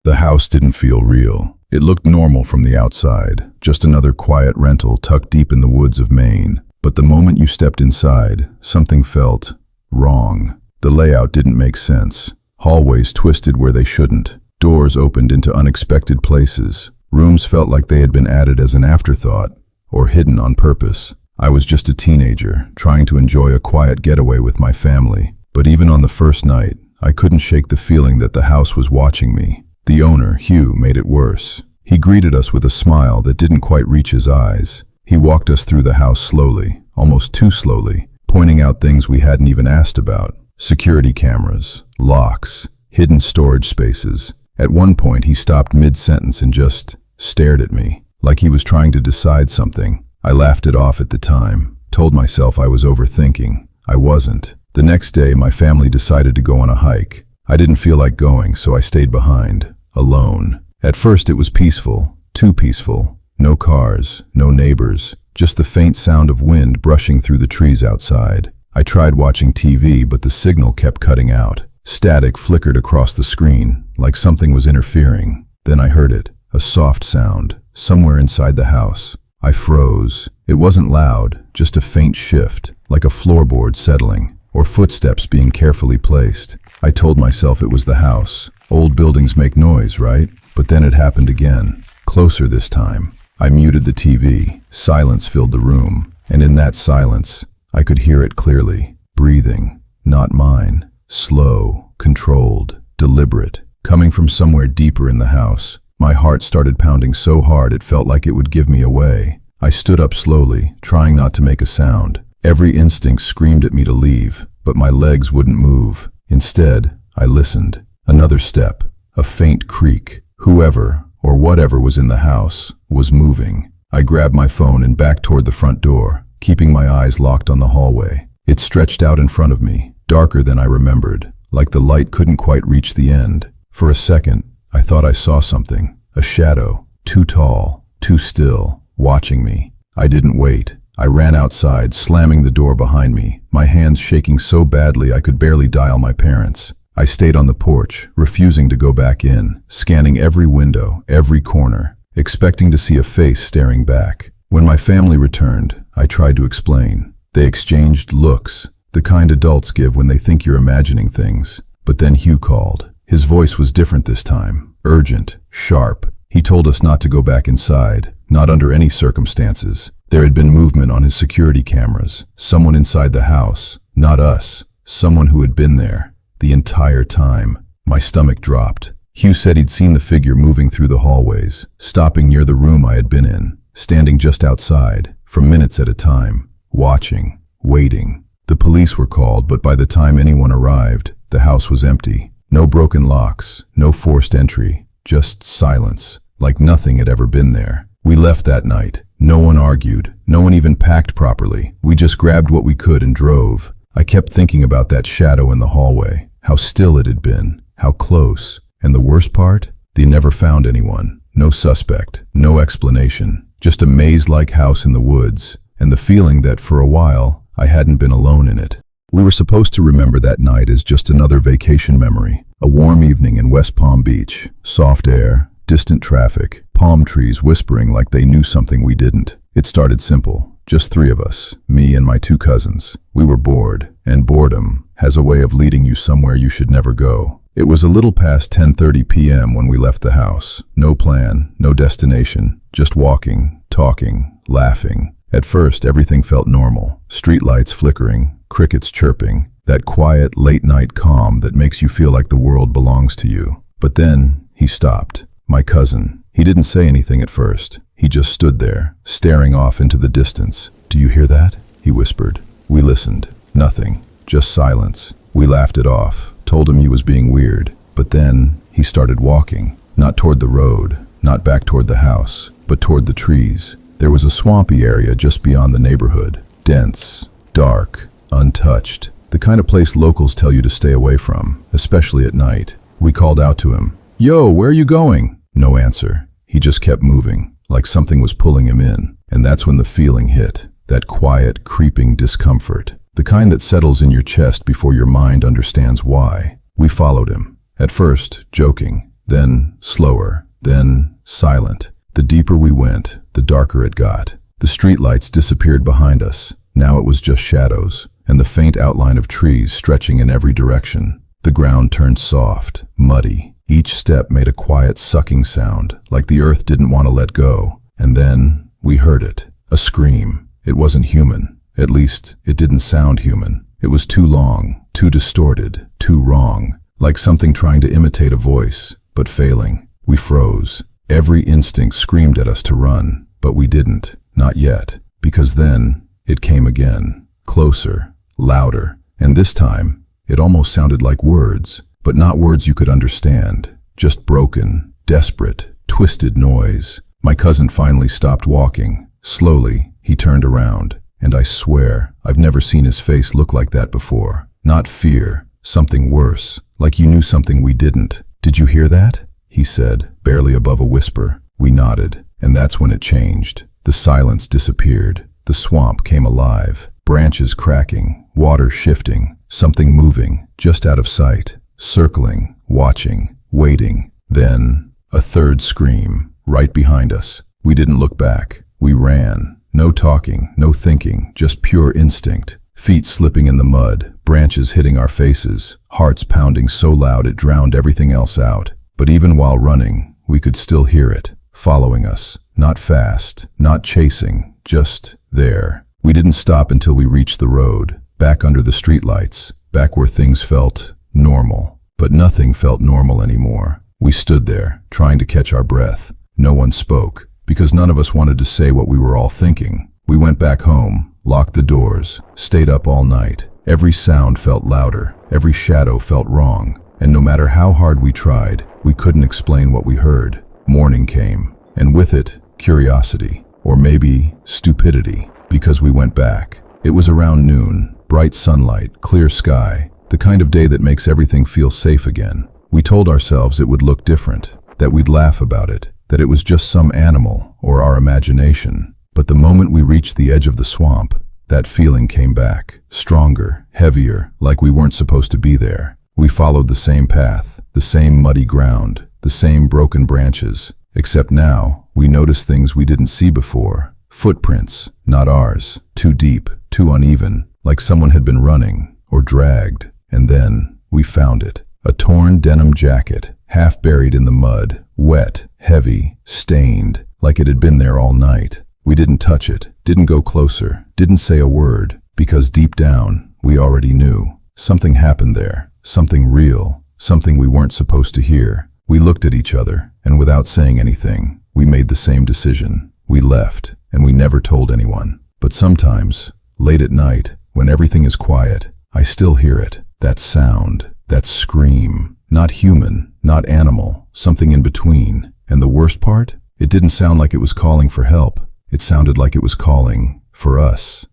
The house didn't feel real. It looked normal from the outside, just another quiet rental tucked deep in the woods of Maine. But the moment you stepped inside, something felt wrong. The layout didn't make sense. Hallways twisted where they shouldn't. Doors opened into unexpected places. Rooms felt like they had been added as an afterthought, or hidden on purpose. I was just a teenager, trying to enjoy a quiet getaway with my family. But even on the first night, I couldn't shake the feeling that the house was watching me. The owner, Hugh, made it worse. He greeted us with a smile that didn't quite reach his eyes. He walked us through the house slowly, almost too slowly, pointing out things we hadn't even asked about. Security cameras, locks, hidden storage spaces. At one point, he stopped mid-sentence and just stared at me, like he was trying to decide something. I laughed it off at the time, told myself I was overthinking. I wasn't. The next day, my family decided to go on a hike. I didn't feel like going, so I stayed behind, alone. At first, it was peaceful, too peaceful. No cars, no neighbors, just the faint sound of wind brushing through the trees outside. I tried watching TV, but the signal kept cutting out. Static flickered across the screen, like something was interfering. Then I heard it, a soft sound, somewhere inside the house. I froze. It wasn't loud, just a faint shift, like a floorboard settling, or footsteps being carefully placed. I told myself it was the house. Old buildings make noise, right? But then it happened again, closer this time. I muted the TV. Silence filled the room, and in that silence, I could hear it clearly. Breathing, not mine. Slow, controlled, deliberate, coming from somewhere deeper in the house. My heart started pounding so hard it felt like it would give me away. I stood up slowly, trying not to make a sound. Every instinct screamed at me to leave, but my legs wouldn't move. Instead, I listened. Another step, a faint creak. Whoever, or whatever was in the house, was moving. I grabbed my phone and backed toward the front door, keeping my eyes locked on the hallway. It stretched out in front of me, darker than I remembered, like the light couldn't quite reach the end. For a second, I thought I saw something, a shadow, too tall, too still, watching me. I didn't wait. I ran outside, slamming the door behind me, my hands shaking so badly I could barely dial my parents. I stayed on the porch, refusing to go back in, scanning every window, every corner, expecting to see a face staring back. When my family returned, I tried to explain. They exchanged looks, the kind adults give when they think you're imagining things. But then Hugh called. His voice was different this time, urgent, sharp. He told us not to go back inside, not under any circumstances. There had been movement on his security cameras, someone inside the house, not us, someone who had been there. The entire time. My stomach dropped. Hugh said he'd seen the figure moving through the hallways, stopping near the room I had been in, standing just outside, for minutes at a time, watching, waiting. The police were called, but by the time anyone arrived, the house was empty. No broken locks, no forced entry, just silence, like nothing had ever been there. We left that night. No one argued, no one even packed properly. We just grabbed what we could and drove. I kept thinking about that shadow in the hallway. How still it had been, how close. And the worst part? They never found anyone. No suspect, no explanation. Just a maze-like house in the woods, and the feeling that for a while, I hadn't been alone in it. We were supposed to remember that night as just another vacation memory. A warm evening in West Palm Beach. Soft air, distant traffic, palm trees whispering like they knew something we didn't. It started simple. Just three of us, me and my two cousins. We were bored, and boredom has a way of leading you somewhere you should never go. It was a little past 10:30 p.m. when we left the house. No plan, no destination, just walking, talking, laughing. At first, everything felt normal. Streetlights flickering, crickets chirping, that quiet, late-night calm that makes you feel like the world belongs to you. But then, he stopped. My cousin. He didn't say anything at first. He just stood there, staring off into the distance. "Do you hear that?" he whispered. We listened. Nothing. Just silence. We laughed it off, told him he was being weird. But then, he started walking. Not toward the road, not back toward the house, but toward the trees. There was a swampy area just beyond the neighborhood. Dense, dark, untouched. The kind of place locals tell you to stay away from, especially at night. We called out to him. "Yo, where are you going?" No answer. He just kept moving, like something was pulling him in. And that's when the feeling hit. That quiet, creeping discomfort. The kind that settles in your chest before your mind understands why. We followed him. At first, joking. then slower, then silent. The deeper we went, the darker it got. The streetlights disappeared behind us. Now it was just shadows, and the faint outline of trees stretching in every direction. The ground turned soft, muddy. Each step made a quiet sucking sound, like the earth didn't want to let go. And then we heard it. A scream. It wasn't human. At least, it didn't sound human. It was too long, too distorted, too wrong. Like something trying to imitate a voice, but failing. We froze. Every instinct screamed at us to run, but we didn't. Not yet. Because then, it came again. Closer. Louder. And this time, it almost sounded like words, but not words you could understand. Just broken, desperate, twisted noise. My cousin finally stopped walking. Slowly, he turned around, and I swear, I've never seen his face look like that before. Not fear, something worse, like you knew something we didn't. "Did you hear that?" he said, barely above a whisper. We nodded, and that's when it changed. The silence disappeared. The swamp came alive, branches cracking, water shifting, something moving, just out of sight, circling, watching, waiting. Then, a third scream, right behind us. We didn't look back. We ran. No talking, no thinking, just pure instinct. Feet slipping in the mud, branches hitting our faces, hearts pounding so loud it drowned everything else out. But even while running, we could still hear it, following us. Not fast, not chasing, just there. We didn't stop until we reached the road, back under the streetlights, back where things felt normal. But nothing felt normal anymore. We stood there, trying to catch our breath. No one spoke, because none of us wanted to say what we were all thinking. We went back home, locked the doors, stayed up all night. Every sound felt louder, every shadow felt wrong, and no matter how hard we tried, we couldn't explain what we heard. Morning came, and with it, curiosity, or maybe stupidity, because we went back. It was around noon, bright sunlight, clear sky, the kind of day that makes everything feel safe again. We told ourselves it would look different, that we'd laugh about it, that it was just some animal or our imagination. But the moment we reached the edge of the swamp, that feeling came back, stronger, heavier, like we weren't supposed to be there. We followed the same path, the same muddy ground, the same broken branches, except now we noticed things we didn't see before. Footprints, not ours, too deep, too uneven, like someone had been running or dragged. And then we found it. A torn denim jacket, half buried in the mud, wet, heavy, stained, like it had been there all night. We didn't touch it, didn't go closer, didn't say a word, because deep down, we already knew. Something happened there, something real, something we weren't supposed to hear. We looked at each other, and without saying anything, we made the same decision. We left, and we never told anyone. But sometimes, late at night, when everything is quiet, I still hear it. That sound, that scream. Not human, not animal, something in between. And the worst part? It didn't sound like it was calling for help. It sounded like it was calling for us.